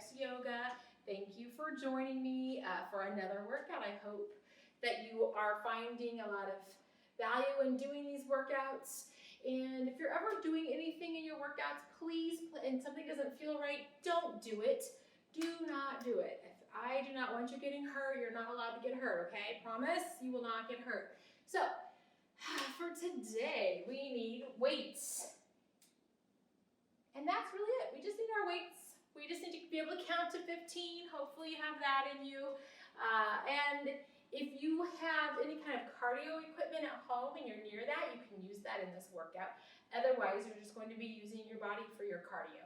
X Yoga. Thank you for joining me for another workout. I hope that you are finding a lot of value in doing these workouts. And if you're ever doing anything in your workouts, please, and something doesn't feel right, don't do it. Do not do it. If I do not want you getting hurt, you're not allowed to get hurt, okay? Promise, you will not get hurt. So, for today, we need weights. And that's really it. We just need our weights. We just need to be able to count to 15. Hopefully you have that in you. And if you have any kind of cardio equipment at home and you're near that, you can use that in this workout. Otherwise, you're just going to be using your body for your cardio.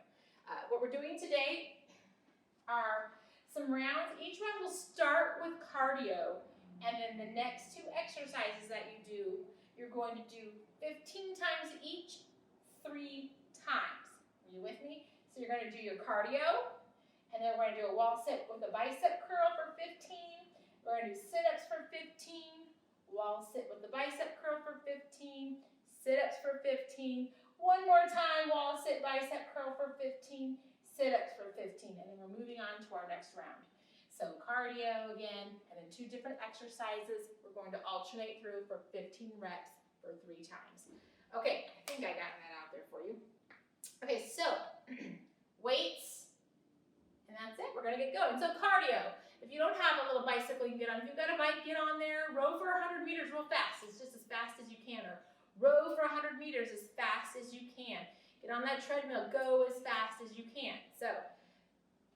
What we're doing today are some rounds. Each round will start with cardio, and then the next two exercises that you do, you're going to do 15 times each, 3 times. Are you with me? So you're going to do your cardio, and then we're going to do a wall sit with a bicep curl for 15. We're going to do sit-ups for 15, wall sit with the bicep curl for 15, sit-ups for 15. One more time, wall sit, bicep curl for 15, sit-ups for 15, and then we're moving on to our next round. So cardio again, and then 2 different exercises. We're going to alternate through for 15 reps for 3 times. Okay, I think I got that out there for you. Okay, so weights, and that's it. We're gonna get going. So cardio. If you don't have a little bicycle you can get on, if you've got a bike, get on there, row for 100 meters real fast. It's just as fast as you can, or row for 100 meters as fast as you can. Get on that treadmill, go as fast as you can. So,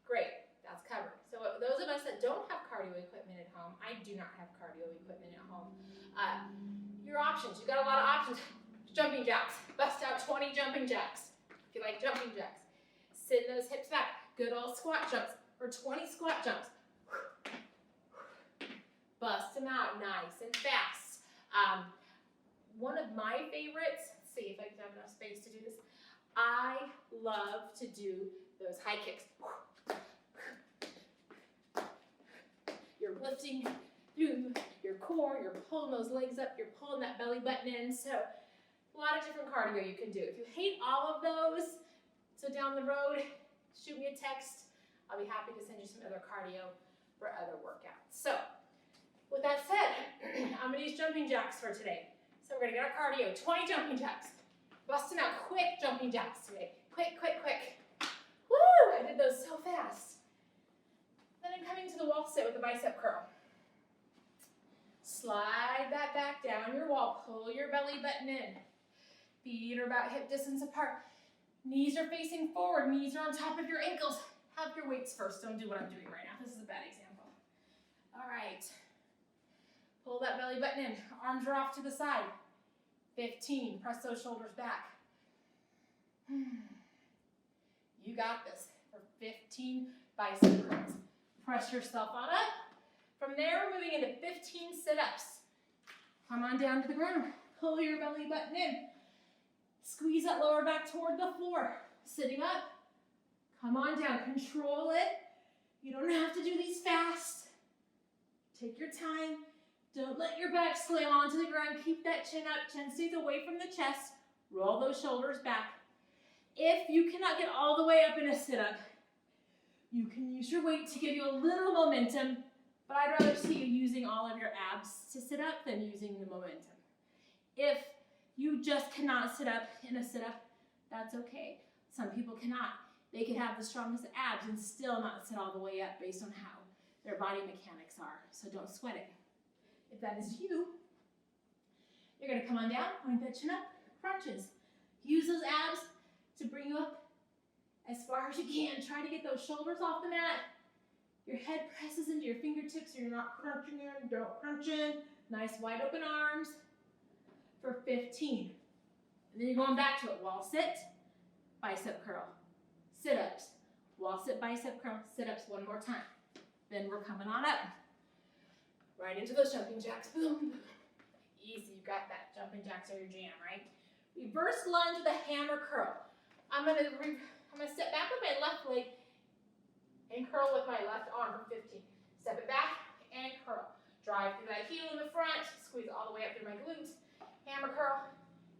great, that's covered. So those of us that don't have cardio equipment at home, I do not have cardio equipment at home. Your options, you've got a lot of options. Jumping jacks, bust out 20 jumping jacks. If you like jumping jacks. Send those hips back. Good old squat jumps, or 20 squat jumps. Bust them out nice and fast. One of my favorites, let's see if I can have enough space to do this. I love to do those high kicks. You're lifting through your core, you're pulling those legs up, you're pulling that belly button in. So a lot of different cardio you can do. If you hate all of those, so down the road, shoot me a text. I'll be happy to send you some other cardio for other workouts. So with that said, I'm gonna use jumping jacks for today. So we're gonna get our cardio, 20 jumping jacks. Busting out quick jumping jacks today. Quick, quick, quick. Woo, I did those so fast. Then I'm coming to the wall sit with the bicep curl. Slide that back down your wall, pull your belly button in. Feet are about hip distance apart. Knees are facing forward, knees are on top of your ankles. Have your weights first, don't do what I'm doing right now. This is a bad example. All right. Pull that belly button in, arms are off to the side. 15, press those shoulders back. You got this for 15 bicep curls. Press yourself on up. From there, we're moving into 15 sit-ups. Come on down to the ground. Pull your belly button in. Squeeze that lower back toward the floor. Sitting up, come on down, control it. You don't have to do these fast. Take your time. Don't let your back slam onto the ground. Keep that chin up, chin stays away from the chest. Roll those shoulders back. If you cannot get all the way up in a sit-up, you can use your weight to give you a little momentum, but I'd rather see you using all of your abs to sit up than using the momentum. If you just cannot sit up in a sit-up, that's okay. Some people cannot. They could have the strongest abs and still not sit all the way up based on how their body mechanics are, so don't sweat it. If that is you, you're gonna come on down, point that chin up, crunches. Use those abs to bring you up as far as you can. Try to get those shoulders off the mat. Your head presses into your fingertips so you're not crunching in, don't crunch in. Nice wide open arms for 15. And then you're going back to it. Wall sit, bicep curl. Sit-ups, wall sit, bicep curl, sit-ups one more time. Then we're coming on up. Right into those jumping jacks, boom, boom. Easy, you got that. Jumping jacks are your jam, right? Reverse lunge with a hammer curl. I'm gonna step back with my left leg and curl with my left arm for 15. Step it back and curl. Drive through that heel in the front, squeeze all the way up through my glutes. Hammer curl,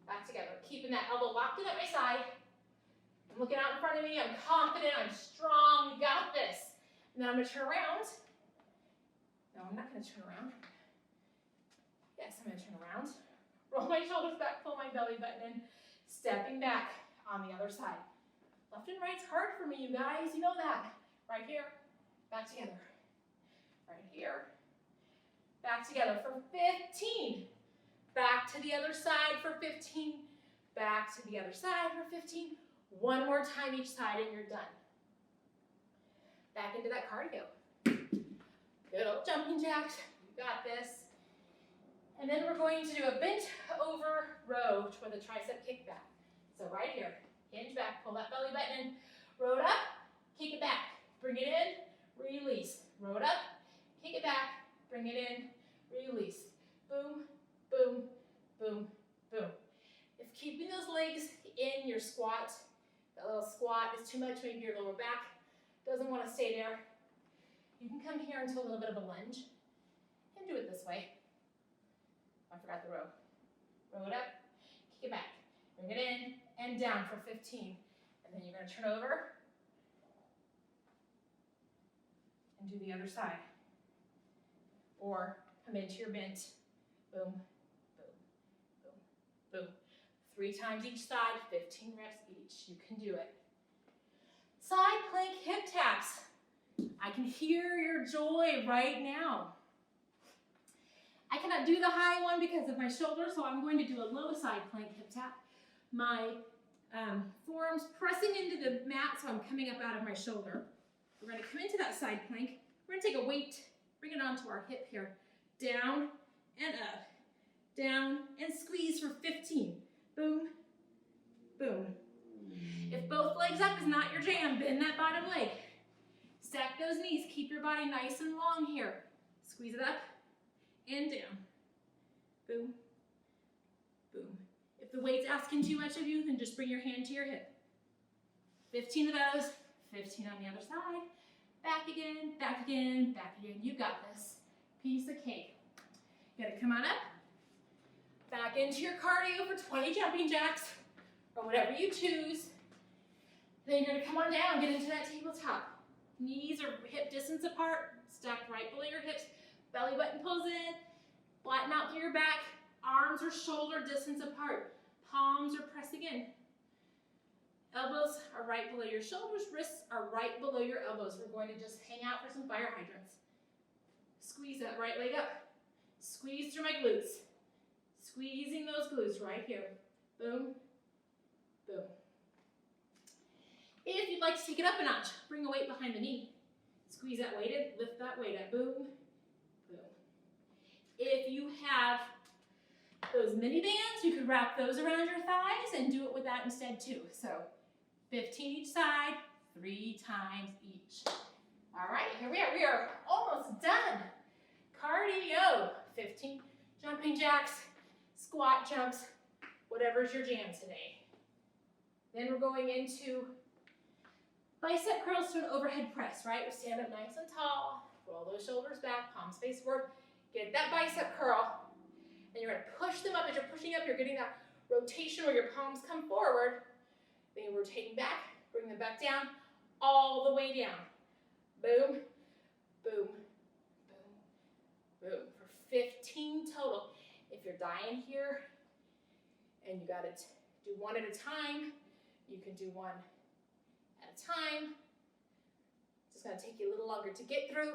back together. Keeping that elbow locked in at my side. I'm looking out in front of me, I'm confident, I'm strong, we got this. And then I'm gonna turn around. No, I'm not gonna turn around. Yes, I'm gonna turn around. Roll my shoulders back, pull my belly button in, stepping back on the other side. Left and right's hard for me, you guys, you know that. Right here, back together. Right here, back together for 15. Back to the other side for 15. Back to the other side for 15. One more time each side and you're done. Back into that cardio. Good old jumping jacks. You got this. And then we're going to do a bent over row with a tricep kickback. So right here, hinge back, pull that belly button in, row it up, kick it back, bring it in, release. Row it up, kick it back, bring it in, release. Boom, boom, boom, boom. If keeping those legs in your squat, that little squat is too much, maybe your lower back doesn't want to stay there, you can come here into a little bit of a lunge and do it this way. I forgot the row. Row it up, kick it back, bring it in and down for 15. And then you're going to turn over and do the other side. Or come into your bent. Boom, boom, boom, boom. 3 times each side, 15 reps each. You can do it. Side plank hip taps. I can hear your joy right now. I cannot do the high one because of my shoulder, so I'm going to do a low side plank hip tap. My forearms pressing into the mat, so I'm coming up out of my shoulder. We're going to come into that side plank. We're going to take a weight, bring it onto our hip here. Down and up. Down and squeeze for 15. Boom, boom. If both legs up is not your jam, bend that bottom leg. Stack those knees. Keep your body nice and long here. Squeeze it up and down. Boom, boom. If the weight's asking too much of you, then just bring your hand to your hip. 15 of those, 15 on the other side. Back again, back again, back again. You got this. Piece of cake. You gotta come on up. Back into your cardio for 20 jumping jacks, or whatever you choose. Then you're gonna come on down, get into that tabletop. Knees are hip distance apart, stacked right below your hips. Belly button pulls in, flatten out through your back. Arms are shoulder distance apart. Palms are pressing in. Elbows are right below your shoulders. Wrists are right below your elbows. We're going to just hang out for some fire hydrants. Squeeze that right leg up. Squeeze through my glutes. Squeezing those glutes right here. Boom, boom. If you'd like to take it up a notch, bring a weight behind the knee. Squeeze that weight in, lift that weight up. Boom, boom. If you have those mini bands, you could wrap those around your thighs and do it with that instead too. So 15 each side, 3 times each. All right, here we are. We are almost done. Cardio, 15 jumping jacks, squat jumps, whatever's your jam today. Then we're going into bicep curls to an overhead press, right? We stand up nice and tall, roll those shoulders back, palms face forward, get that bicep curl, and you're gonna push them up. As you're pushing up, you're getting that rotation where your palms come forward, then you're rotating back, bring them back down, all the way down. Boom, boom, boom, boom, for 15 total. If you're dying here and you gotta do one at a time, you can do one at a time. It's just gonna take you a little longer to get through.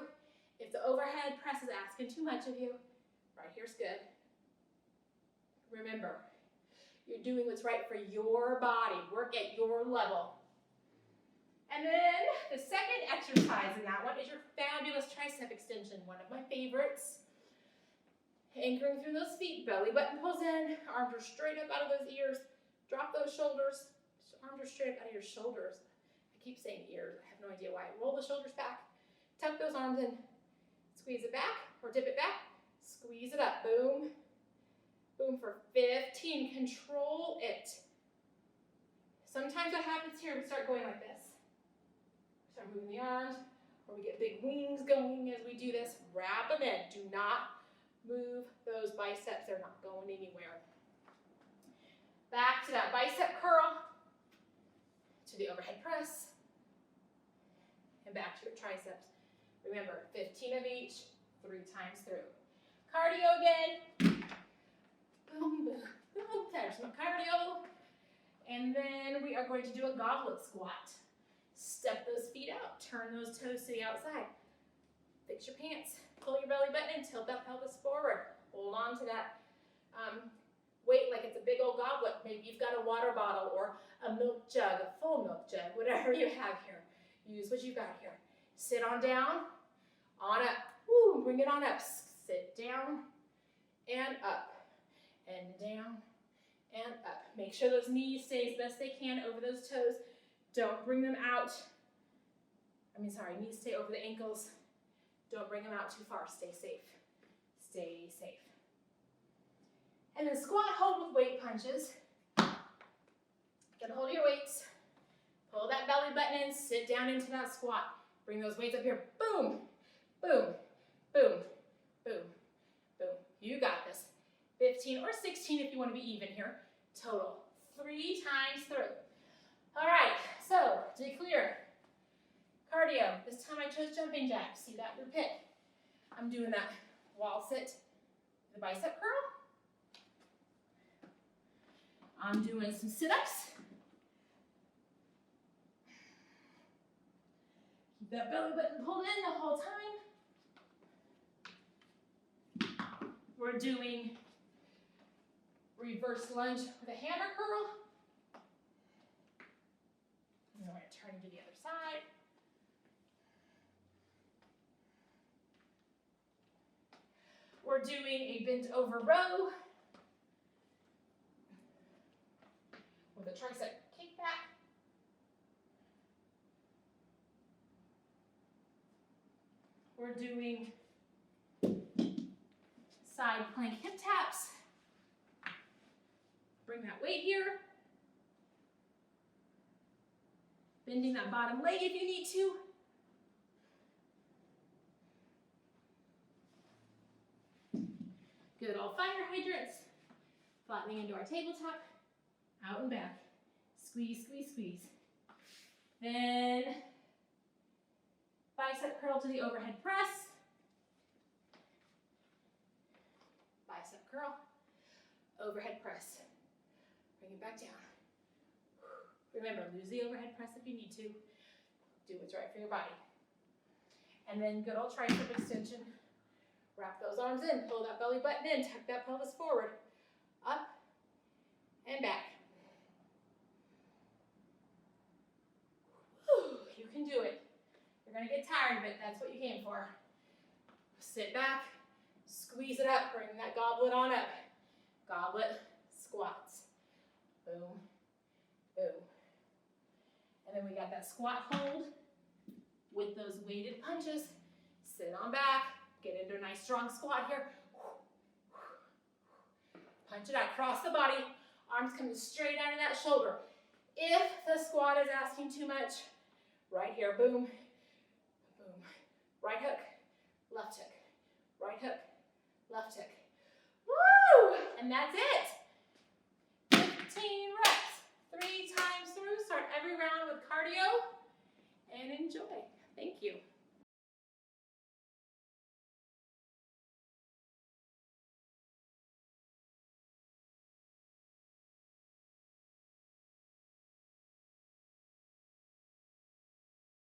If the overhead press is asking too much of you, right here's good. Remember, you're doing what's right for your body. Work at your level. And then the second exercise in that one is your fabulous tricep extension, one of my favorites. Anchoring through those feet, belly button pulls in, arms are straight up out of those ears. Drop those shoulders, arms are straight up out of your shoulders. I keep saying ears, I have no idea why. Roll the shoulders back, tuck those arms in, squeeze it back, or dip it back, squeeze it up, boom, boom for 15, control it. Sometimes what happens here, we start going like this. Start moving the arms, or we get big wings going as we do this. Wrap them in, do not move those biceps, they're not going anywhere. Back to that bicep curl, to to the overhead press, and back to your triceps. Remember, 15 of each, 3 times through. Cardio again. Boom, boom, boom. There's my cardio. And then we are going to do a goblet squat. Step those feet out, turn those toes to the outside. Fix your pants, pull your belly button in, tilt that pelvis forward. Hold on to that weight like it's a big old goblet. Maybe you've got a water bottle or a milk jug, a full milk jug, whatever you have here. Use what you've got here. Sit on down, on up. Woo, bring it on up. Sit down and up, and down and up. Make sure those knees stay as best they can over those toes. Don't bring them out. Knees stay over the ankles. Don't bring them out too far. Stay safe. Stay safe. And then squat hold with weight punches. Get a hold of your weights. Pull that belly button in. Sit down into that squat. Bring those weights up here. Boom, boom, boom, boom, boom. You got this. 15 or 16 if you want to be even here. Total. 3 times through. All right, so to be clear, cardio. This time I chose jumping jacks. See that group hit. I'm doing that wall sit, the bicep curl. I'm doing some sit-ups. Keep that belly button pulled in the whole time. We're doing reverse lunge with a hammer curl. And we're going to turn to the other side. We're doing a bent over row with a tricep kickback. We're doing side plank hip taps. Bring that weight here. Bending that bottom leg if you need to. Good old fire hydrants. Flattening into our tabletop. Out and back. Squeeze, squeeze, squeeze. Then bicep curl to the overhead press. Bicep curl. Overhead press. Bring it back down. Remember, lose the overhead press if you need to. Do what's right for your body. And then good old tricep extension. Wrap those arms in, pull that belly button in, tuck that pelvis forward. Up and back. Whew, you can do it. You're gonna get tired of it, that's what you came for. Sit back, squeeze it up, bring that goblet on up. Goblet squats. Boom, boom. And then we got that squat hold with those weighted punches. Sit on back, get into a nice strong squat here. Punch it out, cross the body, arms coming straight out of that shoulder. If the squat is asking too much, right here, boom, boom. Right hook, left hook, right hook, left hook. Woo! And that's it. 15 reps, 3 times through. Start every round with cardio and enjoy.